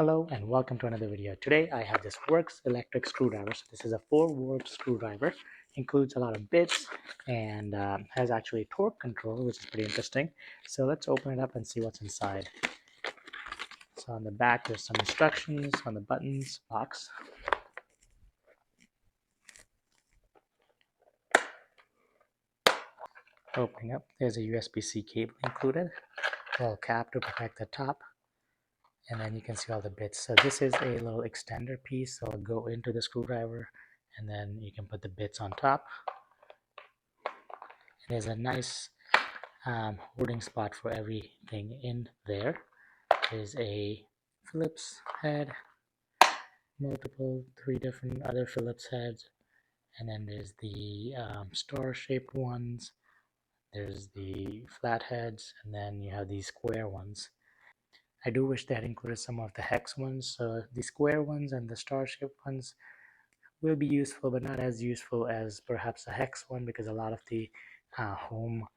Hello and welcome to another video. Today I have this Worx electric screwdriver. So this is a 4-Worx screwdriver, includes a lot of bits and has actually torque control, which is pretty interesting. So let's open it up and see what's inside. So on the back there's some instructions on the buttons box. Opening up, there's a USB-C cable included, a little cap to protect the top. And then you can see all the bits. So this is a little extender piece, so it'll go into the screwdriver and then you can put the bits on top. There's a nice holding spot for everything in there. There's a Phillips head, three different other Phillips heads, and then there's the star-shaped ones. There's the flat heads, and then you have these square ones. I do wish they had included some of the hex ones. So the square ones and the star-shaped ones will be useful, but not as useful as perhaps a hex one, because a lot of the home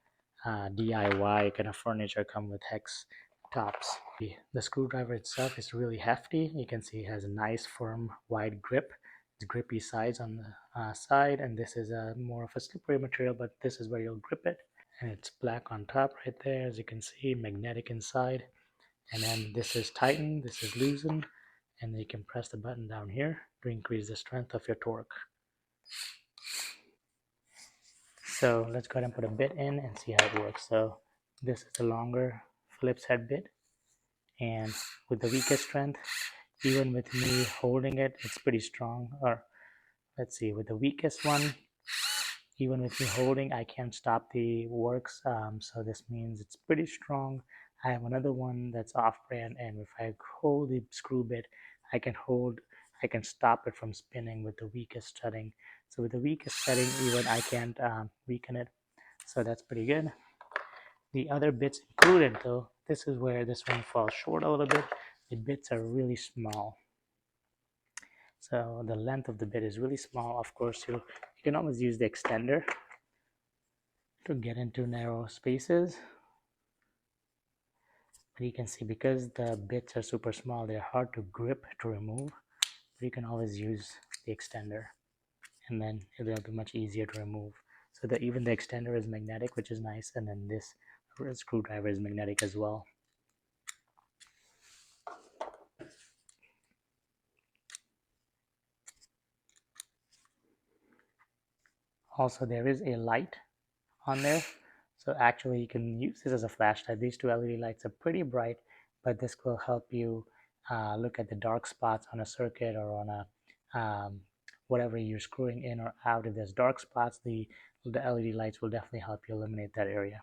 DIY kind of furniture come with hex tops. The screwdriver itself is really hefty. You can see it has a nice firm wide grip. It's grippy sides on the side, and this is more of a slippery material, but this is where you'll grip it. And it's black on top right there, as you can see, magnetic inside. And then this is tightened, this is loosened, and then you can press the button down here to increase the strength of your torque. So let's go ahead and put a bit in and see how it works. So this is a longer Phillips head bit, and with the weakest strength, even with me holding it, it's pretty strong. Or let's see, with the weakest one, even with me holding, I can't stop the Worx. So this means it's pretty strong. I have another one that's off-brand, and if I hold the screw bit, I can stop it from spinning with the weakest setting. So with the weakest setting, even I can't weaken it. So that's pretty good. The other bits included, though, this is where this one falls short a little bit. The bits are really small. So the length of the bit is really small. Of course, you can always use the extender to get into narrow spaces. But you can see, because the bits are super small, they're hard to grip to remove. But you can always use the extender, and then it'll be much easier to remove. So that even the extender is magnetic, which is nice, and then this screwdriver is magnetic as well. Also, there is a light on there, so actually you can use this as a flashlight. These two LED lights are pretty bright, but this will help you look at the dark spots on a circuit or on a whatever you're screwing in or out. If there's dark spots, the LED lights will definitely help you eliminate that area.